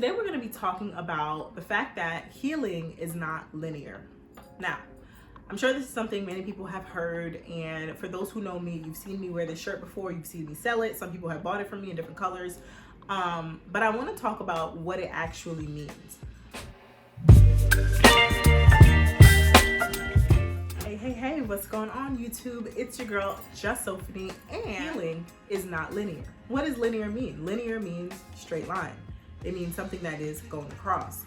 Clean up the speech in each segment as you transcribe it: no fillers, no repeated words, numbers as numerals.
Today we're going to be talking about the fact that healing is not linear. Now, I'm sure this is something many people have heard, and for those who know me, you've seen me wear this shirt before, you've seen me sell it, some people have bought it from me in different colors, but I want to talk about what it actually means. Hey, what's going on YouTube? It's your girl, Just Sophie, and healing is not linear. What does linear mean? Linear means straight line. It means something that is going across.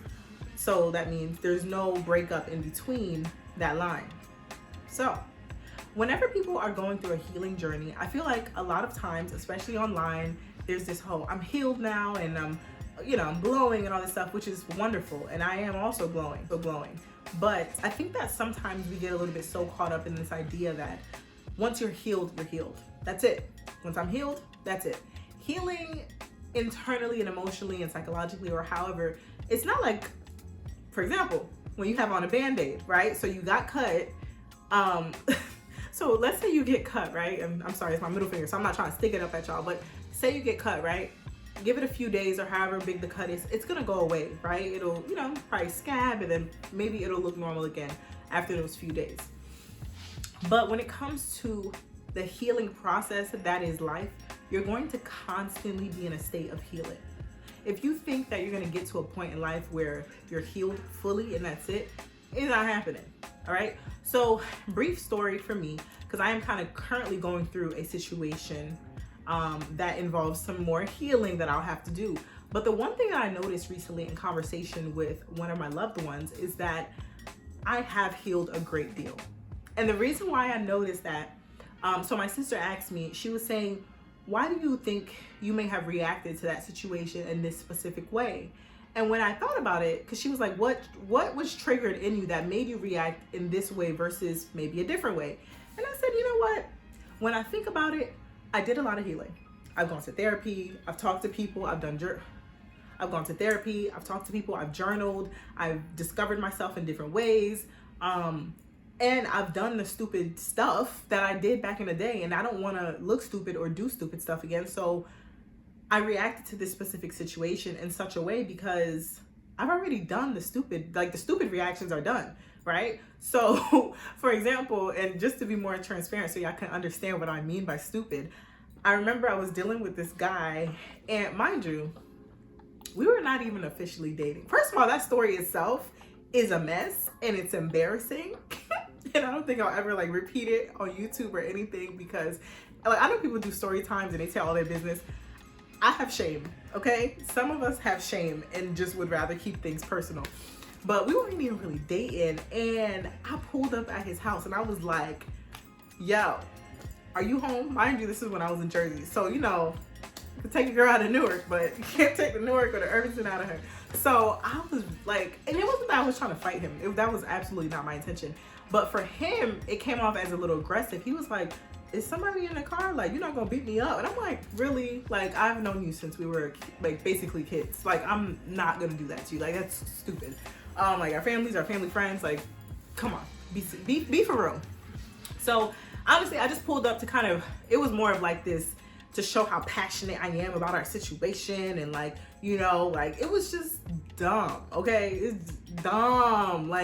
So that means there's no breakup in between that line. So whenever people are going through a healing journey, I feel like a lot of times, especially online, there's this whole, I'm healed now and I'm glowing and all this stuff, which is wonderful. And I am also glowing. But I think that sometimes we get a little bit so caught up in this idea that once you're healed, you're healed. That's it. Once I'm healed, that's it. Healing internally and emotionally and psychologically, or however, it's not like, for example, when you have on a band-aid, right? So you got cut. So let's say you get cut, right? And I'm sorry, it's my middle finger, so I'm not trying to stick it up at y'all, but say you get cut, right? Give it a few days or however big the cut is, it's gonna go away, right? It'll, probably scab and then maybe it'll look normal again after those few days. But when it comes to the healing process that is life, you're going to constantly be in a state of healing. If you think that you're gonna get to a point in life where you're healed fully and that's it, it's not happening, all right? So brief story for me, because I am kind of currently going through a situation that involves some more healing that I'll have to do. But the one thing that I noticed recently in conversation with one of my loved ones is that I have healed a great deal. And the reason why I noticed that, so my sister asked me, she was saying, why do you think you may have reacted to that situation in this specific way? And when I thought about it, because she was like, what was triggered in you that made you react in this way versus maybe a different way? And I said, you know what? When I think about it, I did a lot of healing. I've gone to therapy, I've talked to people, I've gone to therapy, I've talked to people, I've journaled, I've discovered myself in different ways. And I've done the stupid stuff that I did back in the day, and I don't want to look stupid or do stupid stuff again. So I reacted to this specific situation in such a way because I've already done the stupid reactions are done, right? So for example, and just to be more transparent so y'all can understand what I mean by stupid, I remember I was dealing with this guy, and mind you, we were not even officially dating. First of all, that story itself is a mess and it's embarrassing. And I don't think I'll ever repeat it on YouTube or anything because I know people do story times and they tell all their business. I have shame, okay? Some of us have shame and just would rather keep things personal. But we weren't even really dating, and I pulled up at his house and I was like, yo, are you home? Mind you, this is when I was in Jersey. So, you could take a girl out of Newark, but you can't take the Newark or the Irvington out of her. So I was like, and it wasn't that I was trying to fight him. That was absolutely not my intention. But for him, it came off as a little aggressive. He was like, is somebody in the car? You're not gonna beat me up? And I'm like, really? I've known you since we were basically kids. I'm not gonna do that to you. That's stupid. Our families, our family friends, come on, be for real. So honestly, I just pulled up to it was more of this to show how passionate I am about our situation. And it was just dumb. Okay. It's dumb.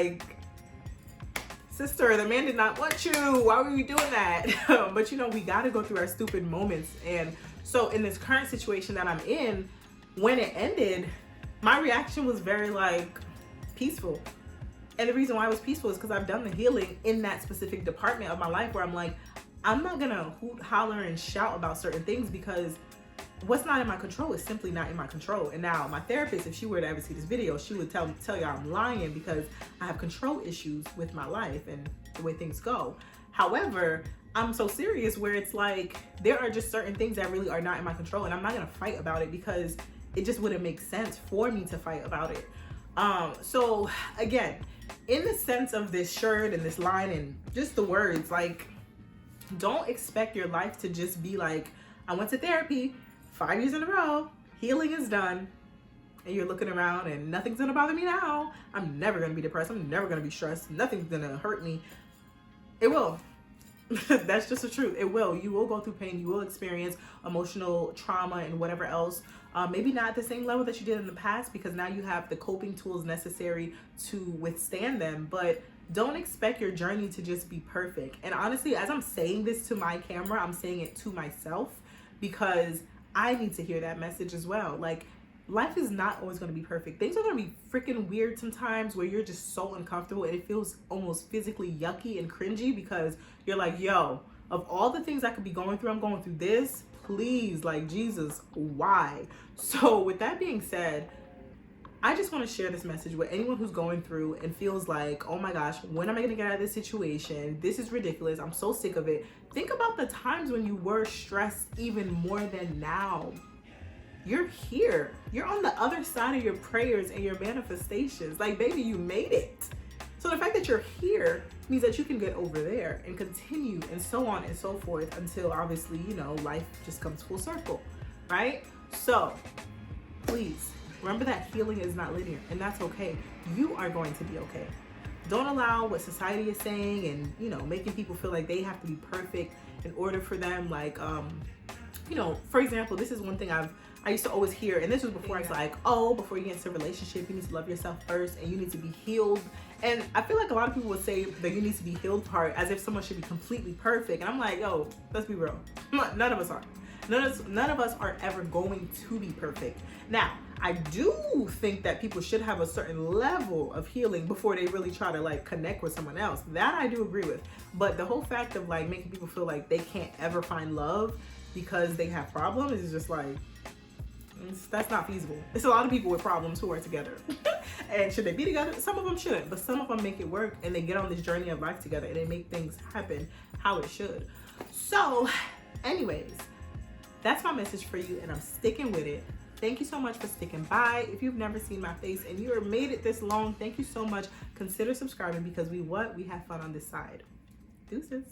Sister, the man did not want you. Why were we doing that? But we got to go through our stupid moments. And so in this current situation that I'm in, when it ended, my reaction was very peaceful. And the reason why it was peaceful is because I've done the healing in that specific department of my life where I'm not gonna hoot, holler, and shout about certain things because what's not in my control is simply not in my control. And now my therapist, if she were to ever see this video, she would tell y'all I'm lying because I have control issues with my life and the way things go. However, I'm so serious where it's there are just certain things that really are not in my control, and I'm not gonna fight about it because it just wouldn't make sense for me to fight about it. So again, in the sense of this shirt and this line and just the words, don't expect your life to just be I went to therapy 5 years in a row, healing is done, and you're looking around and nothing's gonna bother me now. I'm never gonna be depressed. I'm never gonna be stressed. Nothing's gonna hurt me. It will. That's just the truth. It will. You will go through pain. You will experience emotional trauma and whatever else. Maybe not at the same level that you did in the past, because now you have the coping tools necessary to withstand them. But don't expect your journey to just be perfect. And honestly, as I'm saying this to my camera, I'm saying it to myself, because I need to hear that message as well. Like, life is not always going to be perfect. Things are going to be freaking weird sometimes, where you're just so uncomfortable and it feels almost physically yucky and cringy, because you're like, yo, of all the things I could be going through, I'm going through this. Please, like, Jesus, why? So with that being said, I just want to share this message with anyone who's going through and feels like, oh my gosh, when am I going to get out of this situation? This is ridiculous. I'm so sick of it. Think about the times when you were stressed even more than now. You're here. You're on the other side of your prayers and your manifestations. Like, baby, you made it. So the fact that you're here means that you can get over there and continue, and so on and so forth, until obviously, you know, life just comes full circle, right? So please remember that healing is not linear, and that's okay. You are going to be okay. Don't allow what society is saying and, you know, making people feel like they have to be perfect in order for them, like, you know, for example, this is one thing I used to always hear, and this was before. It's like, oh, before you get into a relationship, you need to love yourself first, and you need to be healed. And I feel like a lot of people would say that you need to be healed part as if someone should be completely perfect. And I'm like, yo, let's be real. None of us are. None of us are ever going to be perfect. Now, I do think that people should have a certain level of healing before they really try to, like, connect with someone else. That I do agree with. But the whole fact of, like, making people feel like they can't ever find love because they have problems is just like, that's not feasible. It's a lot of people with problems who are together. And should they be together? Some of them shouldn't, but some of them make it work, and they get on this journey of life together, and they make things happen how it should. So anyways, that's my message for you, and I'm sticking with it. Thank you so much for sticking by. If you've never seen my face and you made it this long, thank you so much. Consider subscribing, because we have fun on this side. Deuces.